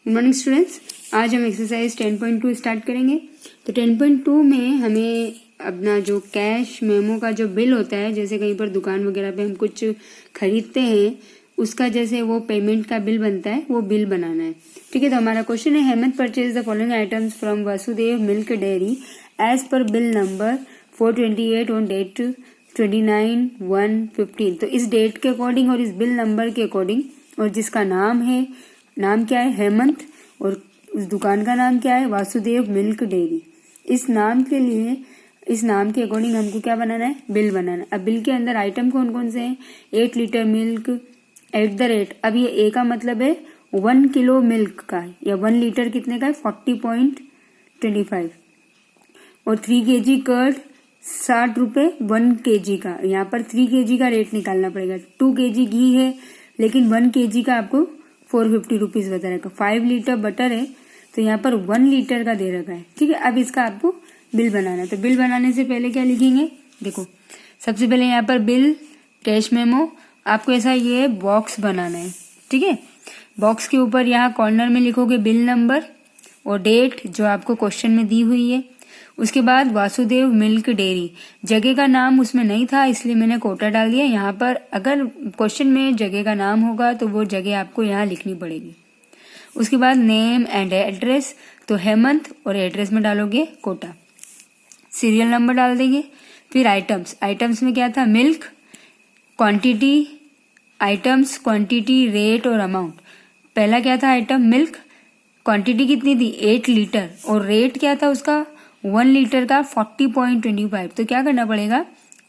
Good morning students. आज हम exercise 10.2 start करेंगे। तो 10.2 में हमें अपना जो कैश मेमो का जो बिल होता है, जैसे कहीं पर दुकान वगैरह पे हम कुछ खरीदते हैं, उसका जैसे वो पेमेंट का बिल बनता है, वो बिल बनाना है। ठीक है, तो हमारा क्वेश्चन है, Hemant purchase the following items from Vasudev milk dairy as per bill number 428 on date 29/1/15। तो इस डेट के अकॉर्डिंग और इस बिल नंबर के अकॉर्डिंग, और जिसका नाम क्या है हेमंत, और उस दुकान का नाम क्या है वासुदेव मिल्क डेयरी। इस नाम के अकॉर्डिंग हमको क्या बनाना है, बिल बनाना है। अब बिल के अंदर आइटम कौन कौन से हैं, 8 लीटर मिल्क @ अब ये ए का मतलब है 1 किलो मिल्क का, या 1 लीटर कितने का है 40.25, और 3 kg कर्ड 60 रुपए 1 kg का। यहाँ पर 3 kg का रेट निकालना पड़ेगा। 2 kg घी है, लेकिन 1 kg का आपको 450 रुपीज बता रखा। 5 लीटर बटर है, तो यहाँ पर 1 लीटर का दे रखा है। ठीक है, अब इसका आपको बिल बनाना है। तो बिल बनाने से पहले क्या लिखेंगे, देखो सबसे पहले यहाँ पर बिल कैश मेमो, आपको ऐसा ये बॉक्स बनाना है। ठीक है, बॉक्स के ऊपर यहाँ कॉर्नर में लिखोगे बिल नंबर और डेट जो आपको क्वेश्चन में दी हुई है। उसके बाद वासुदेव मिल्क डेयरी, जगह का नाम उसमें नहीं था इसलिए मैंने कोटा डाल दिया। यहाँ पर अगर क्वेश्चन में जगह का नाम होगा तो वो जगह आपको यहाँ लिखनी पड़ेगी। उसके बाद नेम एंड एड्रेस, तो हेमंत, और एड्रेस में डालोगे कोटा। सीरियल नंबर डाल देंगे। फिर आइटम्स में क्या था, milk, quantity, items, quantity, rate और अमाउंट। पहला क्या था आइटम मिल्क, क्वांटिटी कितनी थी 8 लीटर, और रेट क्या था उसका 1 लीटर का 40.25। तो क्या करना पड़ेगा,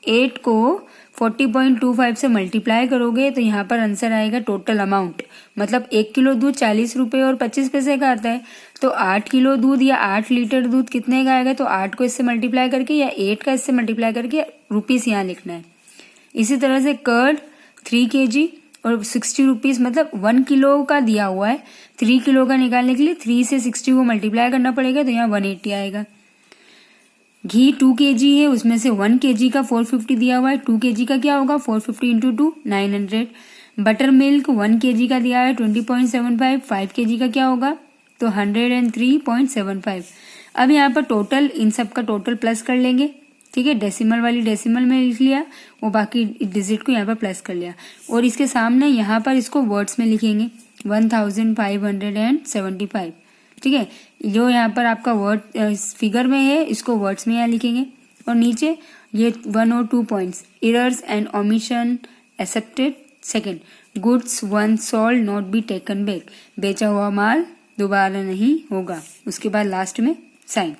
8 को 40.25 से मल्टीप्लाई करोगे तो यहाँ पर आंसर आएगा टोटल अमाउंट। मतलब 1 किलो दूध 40 रुपए और 25 पैसे का आता है, तो 8 किलो दूध या 8 लीटर दूध कितने का आएगा, तो 8 को इससे मल्टीप्लाई करके या 8 का इससे मल्टीप्लाई करके रुपीस यहाँ लिखना है। इसी तरह से कर्ड 3 kg और 60 रुपीज, मतलब 1 किलो का दिया हुआ है, 3 किलो का निकालने के लिए 3 से 60 को मल्टीप्लाई करना पड़ेगा, तो यहाँ 180 आएगा। घी 2 kg है, उसमें से 1 kg का 450 दिया हुआ है, 2 kg का क्या होगा 450 इंटू 2 900। बटर मिल्क 1 kg का दिया है 20.75, 5 kg का क्या होगा तो 103.75। अब यहाँ पर टोटल, इन सब का टोटल प्लस कर लेंगे। ठीक है, डेसिमल वाली डेसिमल में लिख लिया, वो बाकी डिजिट को यहाँ पर प्लस कर लिया, और इसके सामने यहाँ पर इसको वर्ड्स में लिखेंगे 1575। ठीक है, जो यहाँ पर आपका वर्ड फिगर में है इसको वर्ड्स में यहाँ लिखेंगे, और नीचे ये 1 और 2 points, errors and omission accepted. Second, goods once sold not be taken back, बेचा हुआ माल दोबारा नहीं होगा। उसके बाद लास्ट में साइन।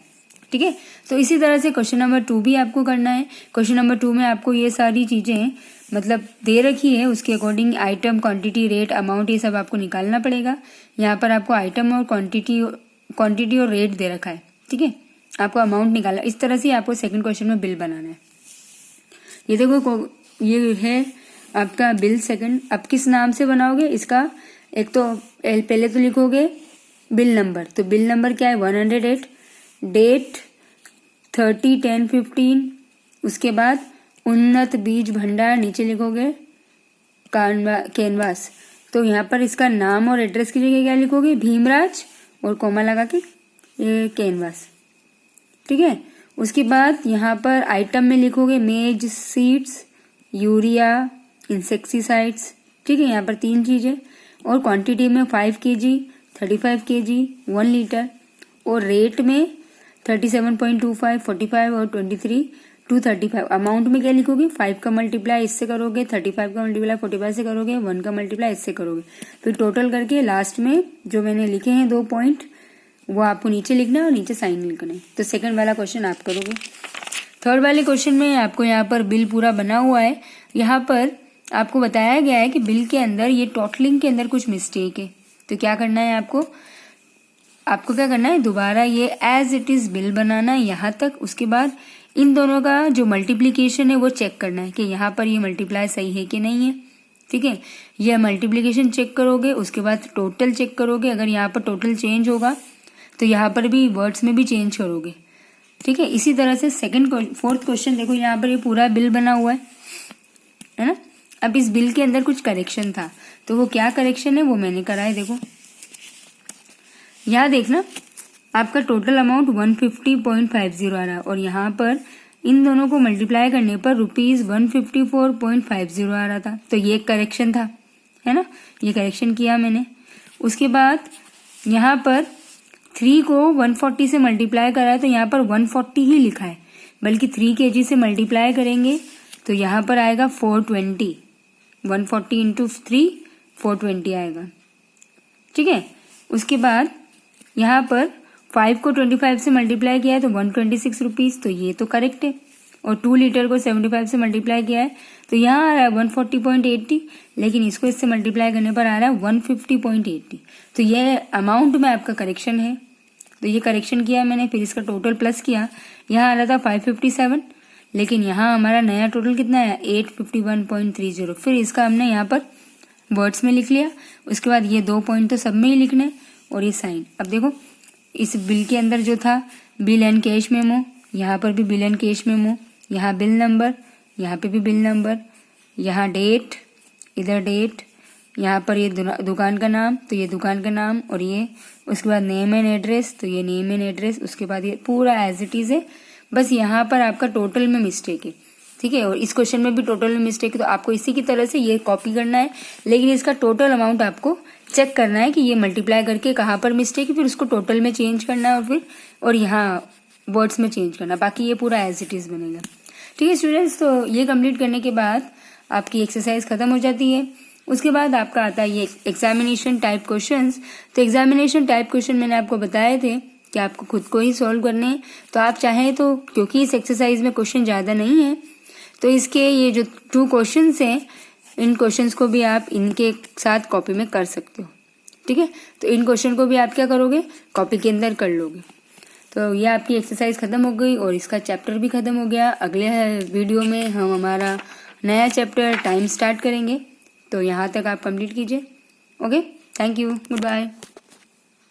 ठीक है, तो इसी तरह से क्वेश्चन नंबर 2 भी आपको करना है। क्वेश्चन नंबर 2 में आपको ये सारी चीजें मतलब दे रखी है, उसके according item, quantity, rate, amount, ये सब आपको निकालना पड़ेगा। यहाँ पर आपको आइटम और क्वांटिटी और रेट दे रखा है। ठीक है, आपको अमाउंट निकालना। इस तरह से आपको सेकंड क्वेश्चन में बिल बनाना है। ये देखो, ये है आपका बिल सेकंड। अब किस नाम से बनाओगे इसका, एक तो पहले तो लिखोगे बिल नंबर, तो बिल नंबर क्या है 108, डेट 30/10/15, उसके बाद उन्नत बीज भंडार, नीचे लिखोगे कैनवास। तो यहाँ पर इसका नाम और एड्रेस की जगह क्या लिखोगे, भीमराज और कोमा लगा के ये कैनवास। ठीक है, उसके बाद यहाँ पर आइटम में लिखोगे मेज सीड्स, यूरिया, इंसेक्टिसाइड्स। ठीक है, यहाँ पर 3 चीजें, और क्वांटिटी में 5 kg, 35 kg, 1 लीटर, और रेट में 37.25, 45 और 23 235। अमाउंट में क्या लिखोगे, 5 का मल्टीप्लाई इससे करोगे, 35 का मल्टीप्लाई 45 से करोगे, 1 का मल्टीप्लाई इससे करोगे, फिर टोटल करके लास्ट में जो मैंने लिखे हैं 2 पॉइंट वो आपको नीचे लिखना है और नीचे साइन लिखना है। तो सेकंड वाला क्वेश्चन आप करोगे। थर्ड वाले क्वेश्चन में आपको यहाँ पर बिल पूरा बना हुआ है। यहाँ पर आपको बताया गया है कि बिल के अंदर ये टोटलिंग के अंदर कुछ मिस्टेक है, तो क्या करना है आपको क्या करना है, दोबारा ये एज इट इज बिल बनाना है यहाँ तक। उसके बाद इन दोनों का जो मल्टीप्लीकेशन है वो चेक करना है कि यहाँ पर ये मल्टीप्लाई सही है कि नहीं है। ठीक है, ये मल्टीप्लीकेशन चेक करोगे, उसके बाद टोटल चेक करोगे। अगर यहाँ पर टोटल चेंज होगा तो यहाँ पर भी वर्ड्स में भी चेंज करोगे। ठीक है, इसी तरह से फोर्थ क्वेश्चन देखो, यहाँ पर ये पूरा बिल बना हुआ है ना। अब इस बिल के अंदर कुछ करेक्शन था, तो वो क्या करेक्शन है वो मैंने करा है। देखो यहाँ देखना आपका टोटल अमाउंट 150.50 आ रहा है और यहाँ पर इन दोनों को मल्टीप्लाई करने पर ₹154.50 आ रहा था। तो ये एक करेक्शन था, है ना, ये करेक्शन किया मैंने। उसके बाद यहाँ पर 3 को 140 से मल्टीप्लाई करा है तो यहाँ पर 140 ही लिखा है, बल्कि 3 kg से मल्टीप्लाई करेंगे तो यहाँ पर आएगा 420। 140 इंटू 3 420 आएगा, ठीक है। उसके बाद यहाँ पर 5 को 25 से मल्टीप्लाई किया है तो 126 रुपीज़, तो ये तो करेक्ट है। और 2 लीटर को 75 से मल्टीप्लाई किया है तो यहाँ आ रहा है 140.80, लेकिन इसको इससे मल्टीप्लाई करने पर आ रहा है 150.80। तो ये अमाउंट में आपका करेक्शन है, तो ये करेक्शन किया मैंने। फिर इसका टोटल प्लस किया, यहाँ आ रहा था 557, लेकिन यहाँ हमारा नया टोटल कितना है 851.30। फिर इसका हमने यहाँ पर वर्ड्स में लिख लिया। उसके बाद ये 2 पॉइंट तो सब में ही लिखने और ये साइन। अब देखो इस बिल के अंदर जो था बिल एंड कैश मेमो, यहाँ पर भी बिल एंड कैश मेमो, यहाँ बिल नंबर, यहाँ पे भी बिल नंबर, यहाँ डेट, इधर डेट, यहाँ पर ये दुकान का नाम, तो ये दुकान का नाम, और ये उसके बाद नेम एंड एड्रेस, तो ये नेम एंड एड्रेस। उसके बाद ये पूरा एज इट इज़ है, बस यहाँ पर आपका टोटल में मिस्टेक है, ठीक है। और इस क्वेश्चन में भी टोटल में मिस्टेक है, तो आपको इसी की तरह से ये कॉपी करना है, लेकिन इसका टोटल अमाउंट आपको चेक करना है कि ये मल्टीप्लाई करके कहाँ पर मिस्टेक है, फिर उसको टोटल में चेंज करना है और यहाँ वर्ड्स में चेंज करना, बाकी ये पूरा एज इट इज़ बनेगा, ठीक है स्टूडेंट्स। तो ये कंप्लीट करने के बाद आपकी एक्सरसाइज खत्म हो जाती है। उसके बाद आपका आता है ये एग्जामिनेशन टाइप क्वेश्चंस। तो एग्जामिनेशन टाइप क्वेश्चन मैंने आपको बताए थे कि आपको खुद को ही सॉल्व करने हैं। तो आप चाहें तो, क्योंकि इस एक्सरसाइज में क्वेश्चन ज़्यादा नहीं है, तो इसके ये जो 2 क्वेश्चंस हैं, इन क्वेश्चंस को भी आप इनके साथ कॉपी में कर सकते हो, ठीक है। तो इन क्वेश्चन को भी आप क्या करोगे, कॉपी के अंदर कर लोगे। तो ये आपकी एक्सरसाइज खत्म हो गई और इसका चैप्टर भी खत्म हो गया। अगले वीडियो में हम हमारा नया चैप्टर टाइम स्टार्ट करेंगे, तो यहाँ तक आप कंप्लीट कीजिए। Okay, thank you, good bye.